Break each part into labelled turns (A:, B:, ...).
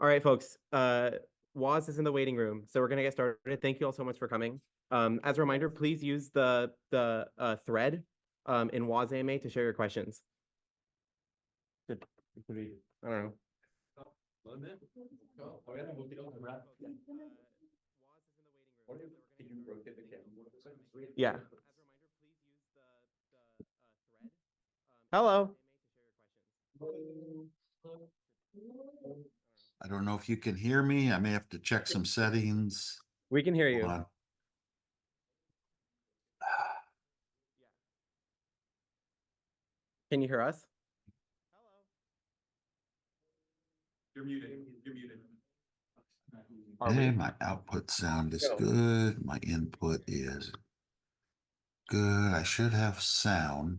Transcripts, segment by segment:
A: All right, folks. Woz is in the waiting room, so we're gonna get started. Thank you all so much for coming. As a reminder, please use the thread in Woz AMA to share your questions. I don't know. Yeah. Hello.
B: I don't know if you can hear me. I may have to check some settings.
A: We can hear
B: Hold
A: you.
B: on.
A: Can you hear us?
C: You're muted. You're muted.
B: Okay, my output sound is good. My input is good. I should have sound.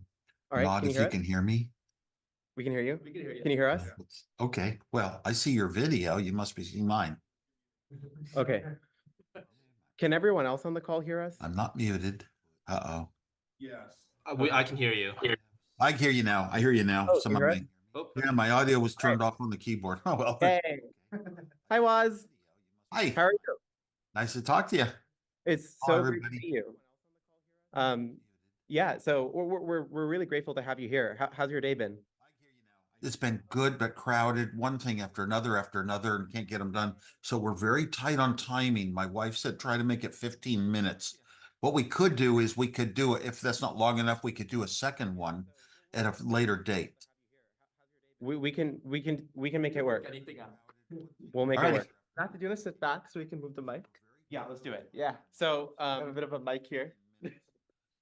A: All right,
B: Nod
A: can you
B: if
A: hear
B: you
A: us?
B: can hear me.
A: We can hear you.
C: We can hear you.
A: Can you hear us?
B: Okay, well, I see your video. You must be seeing mine.
A: Okay. Can everyone else on the call hear us?
B: I'm not muted. Uh-oh.
C: Yes.
D: I can hear you.
B: I hear you now. I hear you now.
A: Oh,
B: Some
A: you
B: of
A: hear us?
B: my yeah, my audio was turned off on the keyboard. Oh well.
A: Hey. Hi, Woz.
B: Hi.
A: How are you?
B: Nice to talk to you.
A: It's
B: Hello,
A: so great to
B: everybody.
A: see you. Yeah, so we're really grateful to have you here. How's your day been?
B: It's been good but crowded, one thing after another, and can't get them done. So we're very tight on timing. My wife said try to make it 15 minutes. What we could do is we could do it, if that's not long enough, we could do a second one at a later date.
A: We can make it work.
C: Anything up?
A: We'll make it
B: Alrighty.
A: work. Matt, did you want to sit back so we can move the mic? Yeah, let's do it. Yeah. So I have a bit of a mic here.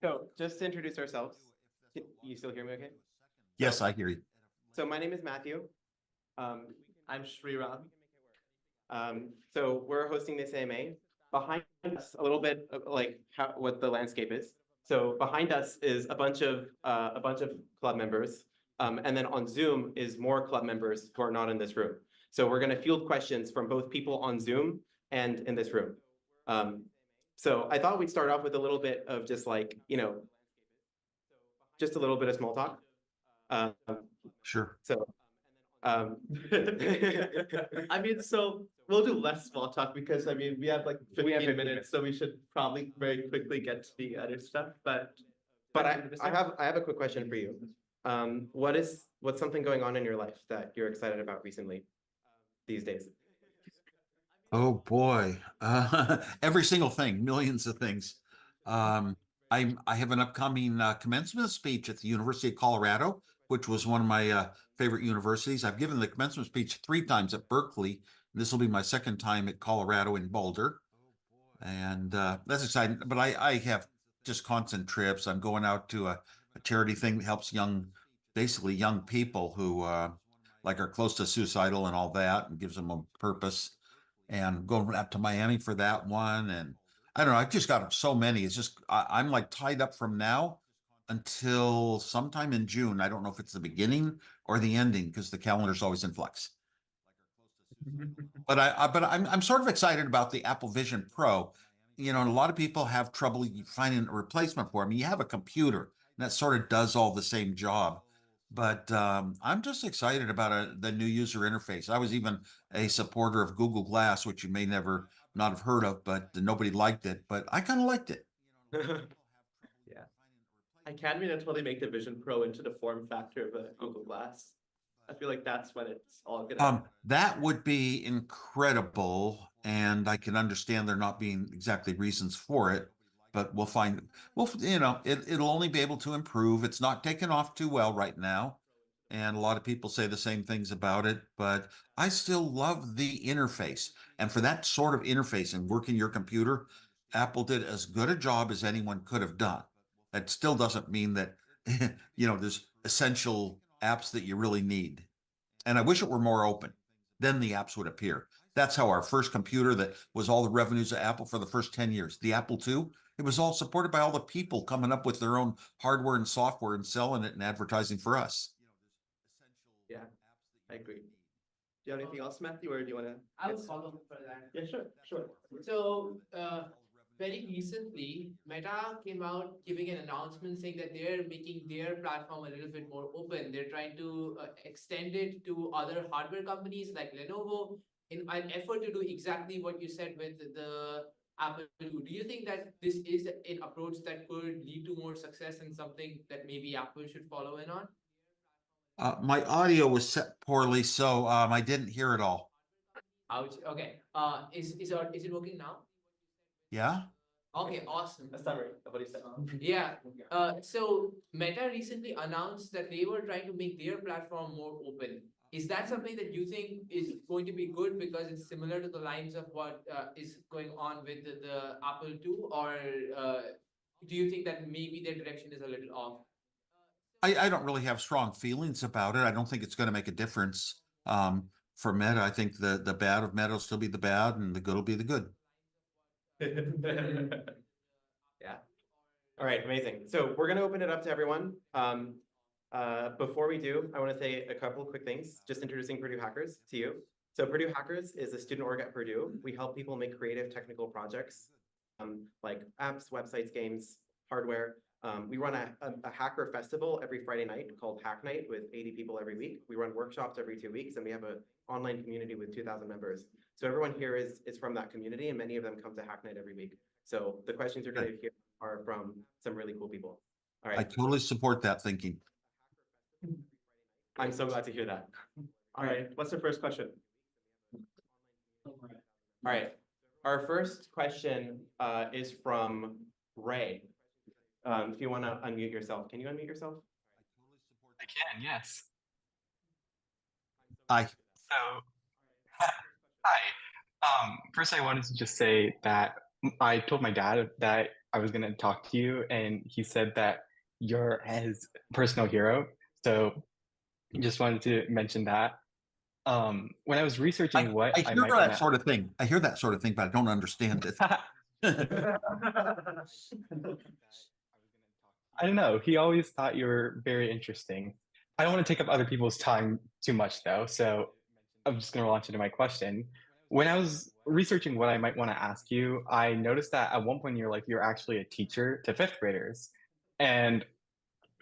A: So just to introduce ourselves. Can you still hear me okay?
B: Yes, I hear you.
A: So my name is Matthew.
C: I'm Sriram.
A: So we're hosting this AMA. Behind us, a little bit of like what the landscape is. So behind us is a bunch of club members, and then on Zoom is more club members who are not in this room. So we're going to field questions from both people on Zoom and in this room. So I thought we'd start off with a little bit of just like just a little bit of small talk.
B: Sure.
A: So.
C: I mean, so we'll do less small talk because I mean we have like 15 minutes, so we should probably very quickly get to the other stuff. But
A: I have a quick question for you. What's something going on in your life that you're excited about recently these days?
B: Oh boy, every single thing, millions of things. I have an upcoming commencement speech at the University of Colorado, which was one of my favorite universities. I've given the commencement speech 3 times at Berkeley. This will be my second time at Colorado in Boulder, and that's exciting. But I have just constant trips. I'm going out to a charity thing that helps basically young people who like are close to suicidal and all that, and gives them a purpose. And going out to Miami for that one. And I don't know, I've just got so many. It's just, I'm like tied up from now until sometime in June. I don't know if it's the beginning or the ending because the calendar's always in flux. But I'm sort of excited about the Apple Vision Pro. You know, and a lot of people have trouble finding a replacement for them. You have a computer and that sort of does all the same job. But I'm just excited about the new user interface. I was even a supporter of Google Glass, which you may never not have heard of, but nobody liked it. But I kind of liked it.
C: yeah, I can't really totally make the Vision Pro into the form factor of a Google Glass. I feel like that's when it's all gonna.
B: That would be incredible, and I can understand there not being exactly reasons for it. But we'll find. Well, you know, it'll only be able to improve. It's not taken off too well right now, and a lot of people say the same things about it. But I still love the interface, and for that sort of interface and working your computer, Apple did as good a job as anyone could have done. That still doesn't mean that there's essential apps that you really need. And I wish it were more open. Then the apps would appear. That's how our first computer that was all the revenues of Apple for the first 10 years, the Apple II, it was all supported by all the people coming up with their own hardware and software and selling it and advertising for us.
C: Yeah, I agree. Do you have anything else, Matthew, or do you want to?
E: I will follow up for that.
C: Yeah, sure.
E: So, very recently, Meta came out giving an announcement saying that they're making their platform a little bit more open. They're trying to extend it to other hardware companies like Lenovo. in an effort to do exactly what you said with the Apple II. Do you think that this is an approach that could lead to more success and something that maybe Apple should follow in on?
B: My audio was set poorly, so I didn't hear it all.
E: Ouch. Okay. Is it working now?
B: Yeah?
E: Okay, awesome.
C: A summary of what he said.
E: Yeah. So Meta recently announced that they were trying to make their platform more open. Is that something that you think is going to be good because it's similar to the lines of what is going on with the Apple II, or do you think that maybe their direction is a little off?
B: I don't really have strong feelings about it. I don't think it's going to make a difference. For Meta, I think the bad of Meta will still be the bad and the good will be the good.
A: Yeah. All right, amazing. So we're gonna open it up to everyone. Before we do, I want to say a couple of quick things, just introducing Purdue Hackers to you. So Purdue Hackers is a student org at Purdue. We help people make creative technical projects, like apps, websites, games, hardware. We run a hacker festival every Friday night called Hack Night with 80 people every week. We run workshops every 2 weeks, and we have an online community with 2,000 members. So everyone here is from that community, and many of them come to Hack Night every week. So the questions you're going to hear are from some really cool people. All
B: I
A: right,
B: totally support that thinking.
A: I'm so glad to hear that.
C: All right, what's the first question?
A: All right, our first question is from Ray. If you want to unmute yourself, can you unmute yourself?
D: I can, yes.
B: Hi.
D: So, hi. First, I wanted to just say that I told my dad that I was going to talk to you, and he said that you're his personal hero. So, just wanted to mention that. When I was researching what
B: I
D: I
B: hear
D: might
B: that
D: want
B: sort of thing. I hear that sort of thing, but I don't understand it.
D: I don't know. He always thought you were very interesting. I don't want to take up other people's time too much, though. So I'm just going to launch into my question. When I was researching what I might want to ask you, I noticed that at one point in your life, you're actually a teacher to fifth graders. And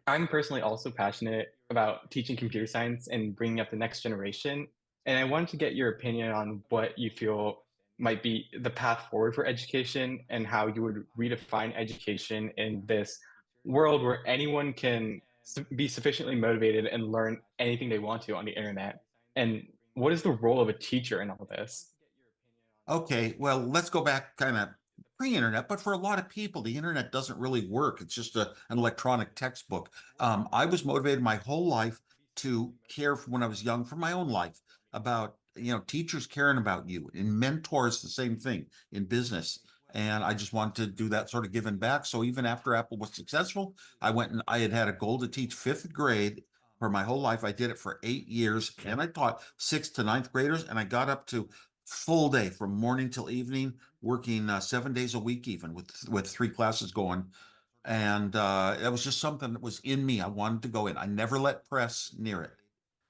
D: I'm personally also passionate about teaching computer science and bringing up the next generation. And I wanted to get your opinion on what you feel might be the path forward for education and how you would redefine education in this world where anyone can be sufficiently motivated and learn anything they want to on the internet. And what is the role of a teacher in all this?
B: Okay, well, let's go back kind of pre-internet, but for a lot of people, the internet doesn't really work. It's just an electronic textbook. I was motivated my whole life to care when I was young for my own life about, teachers caring about you, and mentors the same thing in business. And I just wanted to do that sort of giving back. So even after Apple was successful, I had a goal to teach fifth grade for my whole life. I did it for 8 years, and I taught sixth to ninth graders, and I got up to full day from morning till evening, working 7 days a week, even with 3 classes going. And it was just something that was in me. I wanted to go in. I never let press near it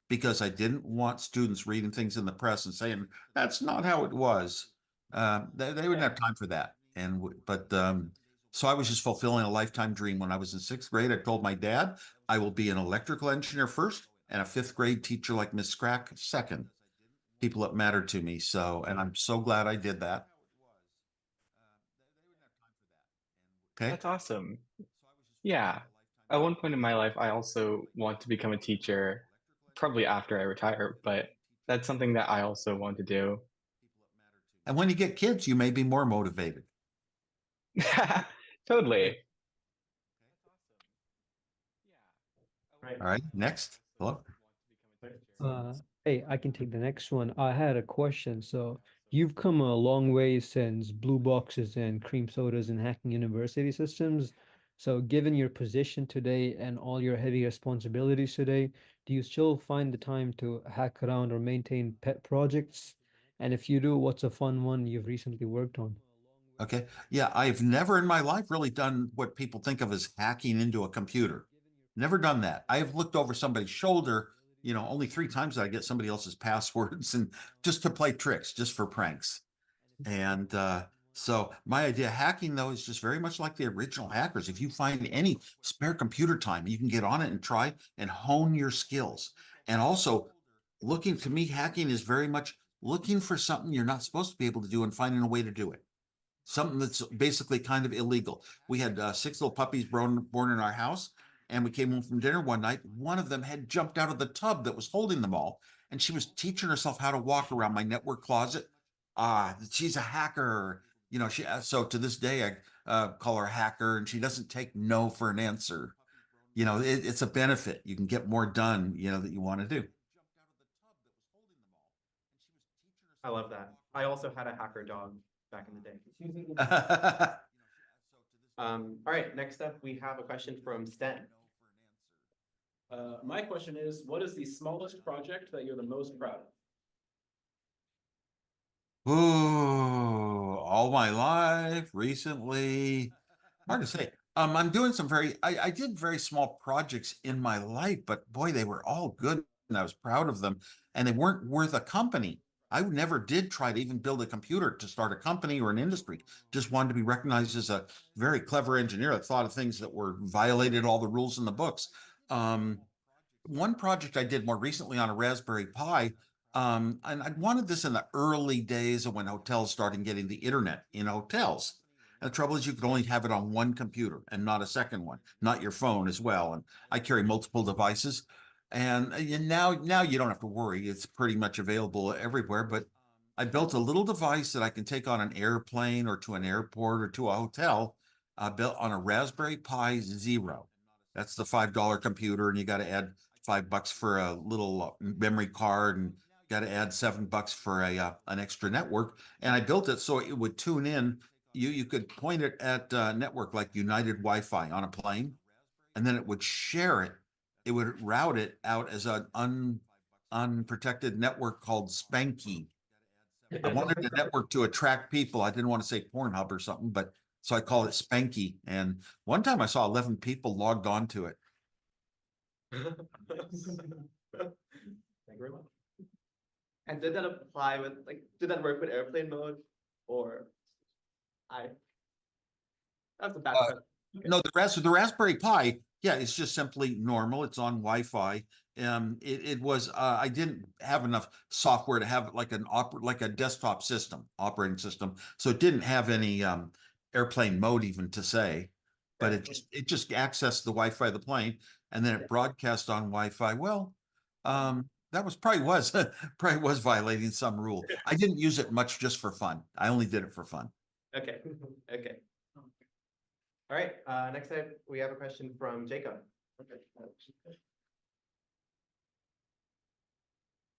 B: because I didn't want students reading things in the press and saying that's not how it was. They wouldn't have time for that. So I was just fulfilling a lifetime dream. When I was in sixth grade, I told my dad I will be an electrical engineer first and a fifth grade teacher like Miss Crack second. People that matter to me. So, and I'm so glad I did that. Okay.
D: That's awesome. Yeah. At one point in my life, I also want to become a teacher, probably after I retire, but that's something that I also want to do.
B: And when you get kids, you may be more motivated.
D: Totally.
A: Right.
B: All right. Next. Hello.
F: Hey, I can take the next one. I had a question. So you've come a long way since blue boxes and cream sodas and hacking university systems. So given your position today and all your heavy responsibilities today, do you still find the time to hack around or maintain pet projects? And if you do, what's a fun one you've recently worked on?
B: Okay. Yeah. I've never in my life really done what people think of as hacking into a computer. Never done that. I've looked over somebody's shoulder, only 3 times that I get somebody else's passwords and just to play tricks, just for pranks. And so my idea of hacking, though, is just very much like the original hackers. If you find any spare computer time, you can get on it and try and hone your skills. And also, looking to me, hacking is very much looking for something you're not supposed to be able to do and finding a way to do it. Something that's basically kind of illegal. We had 6 little puppies born in our house, and we came home from dinner one night. One of them had jumped out of the tub that was holding them all, and she was teaching herself how to walk around my network closet. She's a hacker. You know, so to this day, I call her a hacker, and she doesn't take no for an answer. You know, it's a benefit. You can get more done, you know, that you want to do.
A: I love that. I also had a hacker dog back in the day. All right, next up, we have a question from Sten.
G: My question is, what is the smallest project that you're the most proud of?
B: Ooh, all my life, recently, hard to say. I'm doing some I did very small projects in my life, but boy, they were all good and I was proud of them, and they weren't worth a company. I never did try to even build a computer to start a company or an industry. Just wanted to be recognized as a very clever engineer that thought of things that were violated all the rules in the books. One project I did more recently on a Raspberry Pi, and I wanted this in the early days of when hotels started getting the internet in hotels. And the trouble is you could only have it on one computer and not a second one, not your phone as well. And I carry multiple devices. And now you don't have to worry. It's pretty much available everywhere. But I built a little device that I can take on an airplane or to an airport or to a hotel, built on a Raspberry Pi Zero. That's the $5 computer, and you got to add $5 for a little memory card, and got to add $7 for an extra network. And I built it so it would tune in. You could point it at network like United Wi-Fi on a plane, and then it would share it. It would route it out as an unprotected network called Spanky. I wanted the network to attract people. I didn't want to say Pornhub or something, but so I call it Spanky. And one time I saw 11 people logged on to it.
C: Thank you very much. And did that apply with, like, did that work with airplane mode, or that's a bad question.
B: No, the Raspberry Pi, yeah, it's just simply normal. It's on Wi-Fi. It was I didn't have enough software to have like a desktop system, operating system, so it didn't have any airplane mode even to say, but it just accessed the Wi-Fi of the plane, and then it broadcast on Wi-Fi. Well, that probably was violating some rule. I didn't use it much, just for fun. I only did it for fun.
A: Okay, okay. All right, next up, we have a question from Jacob.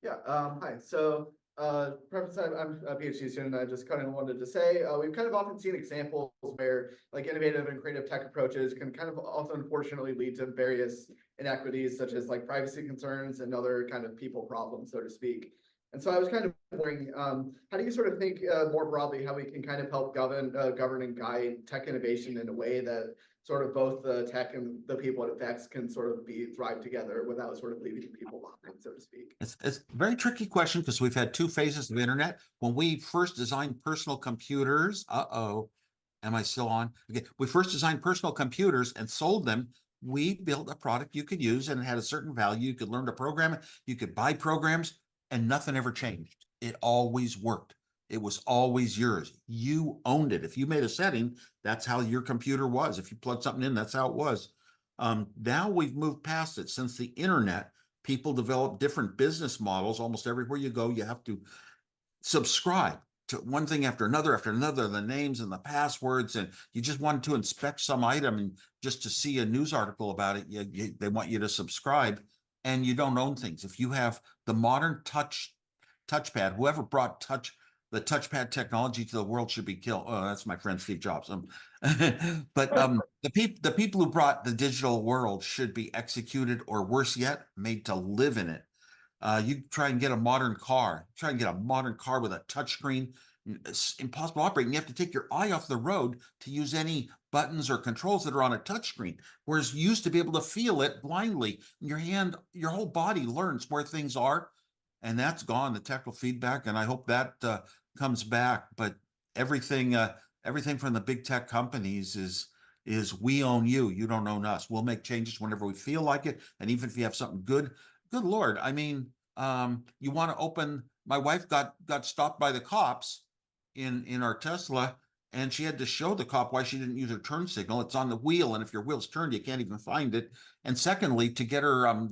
H: Yeah, hi. So, preface, I'm a PhD student. I just kind of wanted to say, we've kind of often seen examples where like innovative and creative tech approaches can kind of also unfortunately lead to various inequities, such as like privacy concerns and other kind of people problems, so to speak. And so I was kind of wondering, how do you sort of think more broadly how we can kind of help govern and guide tech innovation in a way that sort of both the tech and the people it affects can sort of thrive together without sort of leaving people behind, so to speak?
B: It's a very tricky question because we've had two phases of internet. When we first designed personal computers, am I still on? Okay, we first designed personal computers and sold them. We built a product you could use, and it had a certain value. You could learn to program it. You could buy programs, and nothing ever changed. It always worked. It was always yours. You owned it. If you made a setting, that's how your computer was. If you plugged something in, that's how it was. Now we've moved past it. Since the internet, people develop different business models. Almost everywhere you go, you have to subscribe to one thing after another, the names and the passwords, and you just wanted to inspect some item, and just to see a news article about it, they want you to subscribe, and you don't own things. If you have the modern touchpad, whoever brought the touchpad technology to the world should be killed. Oh, that's my friend Steve Jobs. But the people who brought the digital world should be executed, or worse yet, made to live in it. You try and get a modern car, with a touchscreen, it's impossible to operate. And you have to take your eye off the road to use any buttons or controls that are on a touchscreen. Whereas you used to be able to feel it blindly. Your hand, your whole body learns where things are, and that's gone, the tactile feedback. And I hope that comes back. But everything from the big tech companies is we own you. You don't own us. We'll make changes whenever we feel like it. And even if you have something good Lord, I mean, You want to open, my wife got stopped by the cops in our Tesla, and she had to show the cop why she didn't use her turn signal. It's on the wheel, and if your wheel's turned, you can't even find it. And secondly, to get her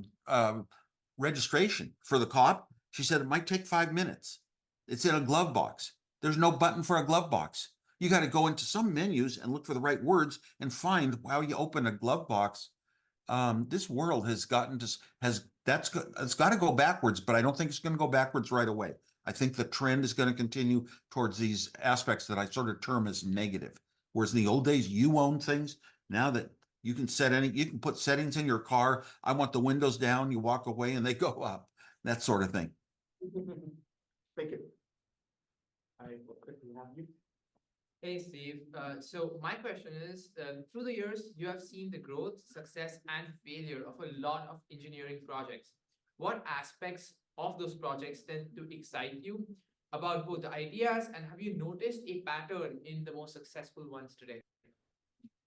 B: registration for the cop, she said it might take 5 minutes. It's in a glove box. There's no button for a glove box. You got to go into some menus and look for the right words and find how you open a glove box. This world has gotten to it's got to go backwards, but I don't think it's going to go backwards right away. I think the trend is going to continue towards these aspects that I sort of term as negative. Whereas in the old days, you own things. Now that you can you can put settings in your car. I want the windows down. You walk away and they go up. That sort of thing.
A: Thank you. I will quickly have you.
E: Hey, Steve. So my question is, through the years, you have seen the growth, success, and failure of a lot of engineering projects. What aspects of those projects tend to excite you about both the ideas, and have you noticed a pattern in the most successful ones today?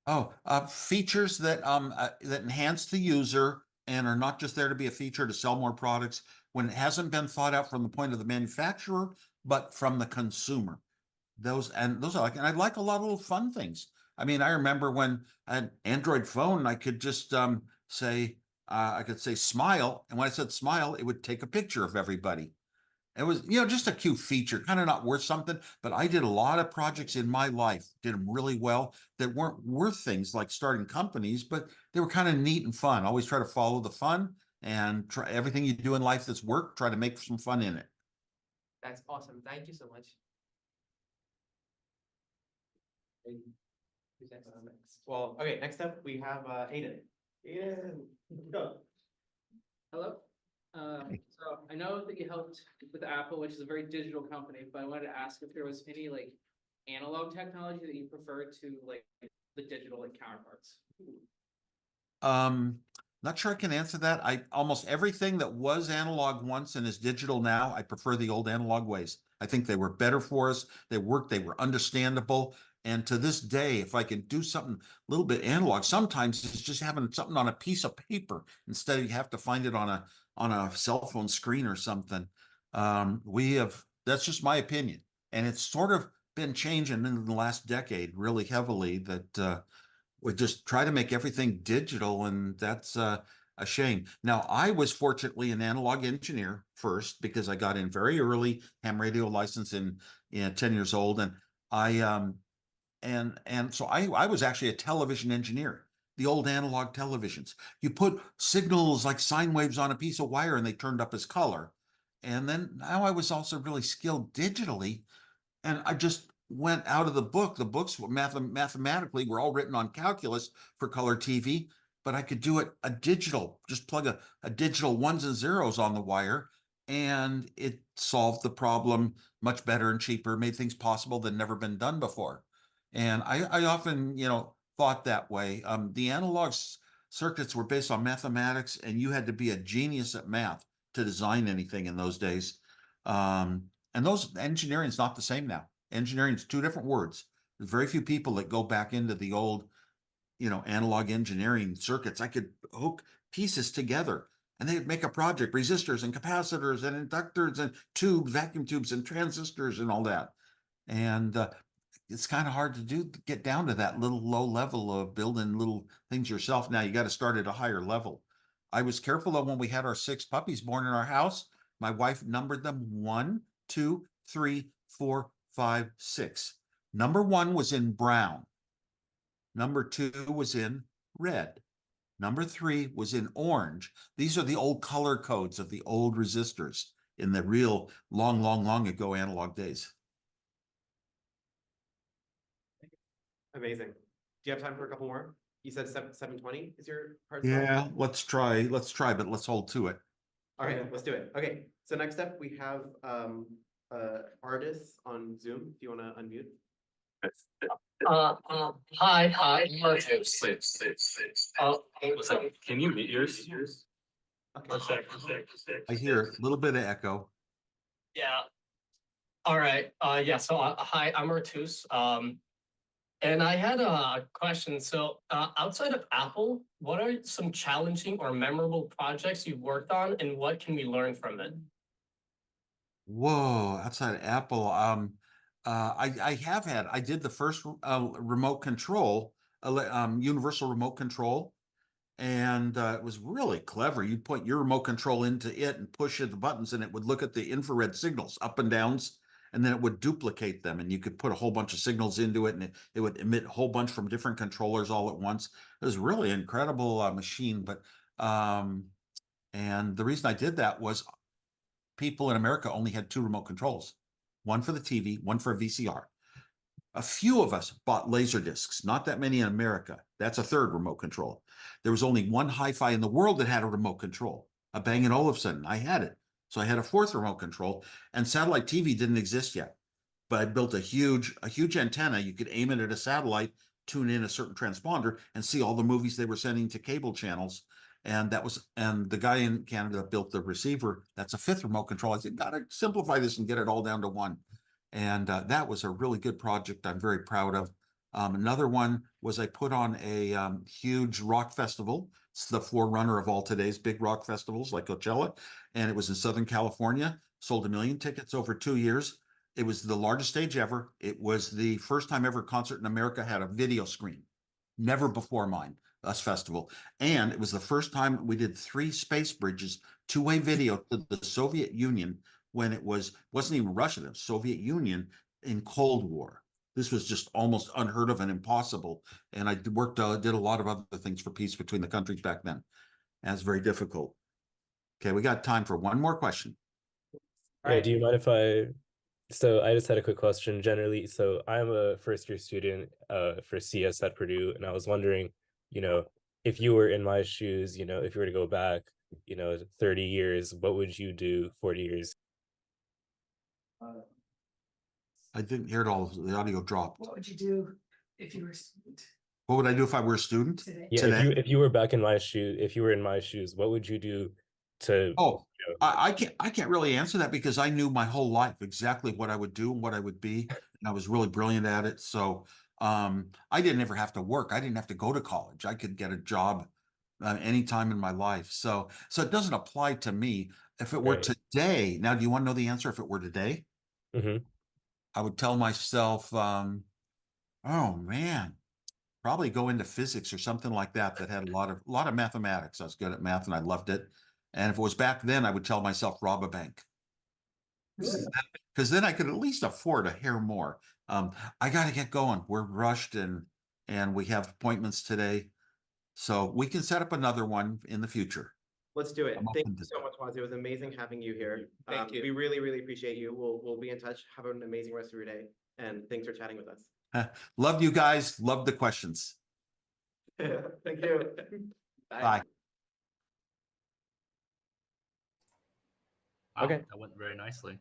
B: Oh, features that that enhance the user and are not just there to be a feature to sell more products when it hasn't been thought out from the point of the manufacturer, but from the consumer. Those are like, and I like a lot of little fun things. I mean, I remember when I had Android phone, I could just say, I could say smile. And when I said smile, it would take a picture of everybody. It was, just a cute feature, kind of not worth something, but I did a lot of projects in my life, did them really well that weren't worth things like starting companies, but they were kind of neat and fun. Always try to follow the fun and try everything you do in life that's work, try to make some fun in it.
E: That's awesome. Thank you so much.
A: Well, okay, next up we have Aiden. Aiden, go.
I: Hello. So I know that you helped with Apple, which is a very digital company, but I wanted to ask if there was any like analog technology that you prefer to like the digital like counterparts.
B: Not sure I can answer that. Almost everything that was analog once and is digital now, I prefer the old analog ways. I think they were better for us. They worked, they were understandable. And to this day, if I can do something a little bit analog, sometimes it's just having something on a piece of paper instead of you have to find it on a cell phone screen or something. That's just my opinion. And it's sort of been changing in the last decade really heavily that we just try to make everything digital, and that's a shame. Now, I was fortunately an analog engineer first because I got in very early, ham radio license in 10 years old, and so I was actually a television engineer. The old analog televisions. You put signals like sine waves on a piece of wire and they turned up as color. And then now I was also really skilled digitally, and I just went out of the book. The books mathematically were all written on calculus for color TV, but I could do it just plug a digital ones and zeros on the wire, and it solved the problem much better and cheaper, made things possible that never been done before. And I often, thought that way. The analog circuits were based on mathematics, and you had to be a genius at math to design anything in those days. And engineering is not the same now. Engineering is two different words. There's very few people that go back into the old, analog engineering circuits. I could hook pieces together and they'd make a project, resistors and capacitors and inductors and tubes, vacuum tubes and transistors and all that. And it's kind of hard to get down to that little low level of building little things yourself. Now you got to start at a higher level. I was careful though when we had our 6 puppies born in our house. My wife numbered them 1, 2, 3, 4, 5, 6. Number 1 was in brown. Number 2 was in red. Number 3 was in orange. These are the old color codes of the old resistors in the real long ago analog days.
A: Amazing. Do you have time for a couple more? You said 720 is your hard stop?
B: Yeah, let's try, but let's hold to it.
A: All right, let's do it. Okay, so next up we have artists on Zoom. Do you want to unmute?
J: Hi, Marcus.
G: Can you mute yours?
A: Okay.
B: I hear a little bit of echo.
J: Yeah. All right. Yeah. So hi, I'm Artus. And I had a question. So, outside of Apple, what are some challenging or memorable projects you've worked on, and what can we learn from it?
B: Whoa, outside of Apple, I did the first remote control, universal remote control, and it was really clever. You'd put your remote control into it and push the buttons, and it would look at the infrared signals up and downs, and then it would duplicate them, and you could put a whole bunch of signals into it, and it would emit a whole bunch from different controllers all at once. It was really incredible machine, but and the reason I did that was people in America only had two remote controls, one for the TV, one for a VCR. A few of us bought laser discs, not that many in America. That's a third remote control. There was only one hi-fi in the world that had a remote control, a Bang & Olufsen. I had it. So I had a fourth remote control, and satellite TV didn't exist yet. But I built a huge antenna. You could aim it at a satellite, tune in a certain transponder, and see all the movies they were sending to cable channels. And the guy in Canada built the receiver. That's a fifth remote control. I said, gotta simplify this and get it all down to one. And that was a really good project I'm very proud of. Another one was I put on a huge rock festival. It's the forerunner of all today's big rock festivals like Coachella. And it was in Southern California, sold 1 million tickets over 2 years. It was the largest stage ever. It was the first time ever concert in America had a video screen. Never before mine, us festival. And it was the first time we did 3 space bridges, two-way video to the Soviet Union when it wasn't even Russia, the Soviet Union in Cold War. This was just almost unheard of and impossible. And I did a lot of other things for peace between the countries back then. And it's very difficult. Okay, we got time for one more question.
K: Yeah, do you mind if so I just had a quick question generally. So I'm a first year student for CS at Purdue, and I was wondering, if you were in my shoes, if you were to go back, 30 years, what would you do 40 years?
B: I didn't hear it all. The audio dropped.
L: What would you do if you were a student?
B: What would I do if I were a student?
K: Yeah,
B: today?
K: if you were back in my shoes, if you were in my shoes, what would you do to
B: I can't really answer that because I knew my whole life exactly what I would do and what I would be. And I was really brilliant at it. So I didn't ever have to work. I didn't have to go to college. I could get a job any time in my life. So it doesn't apply to me. If it were today, now do you want to know the answer? If it were today, I would tell myself, oh man, probably go into physics or something like that had a lot of mathematics. I was good at math and I loved it. And if it was back then, I would tell myself rob a bank. Because then I could at least afford a hair more. I got to get going. We're rushed and we have appointments today. So we can set up another one in the future.
A: Let's do it. Thank you so much, Waz. It was amazing having you here.
C: Thank you.
A: We really, really appreciate you. We'll be in touch. Have an amazing rest of your day. And thanks for chatting with us.
B: Love you guys. Love the questions.
C: Thank you.
B: Bye.
K: Okay.
M: That went very nicely.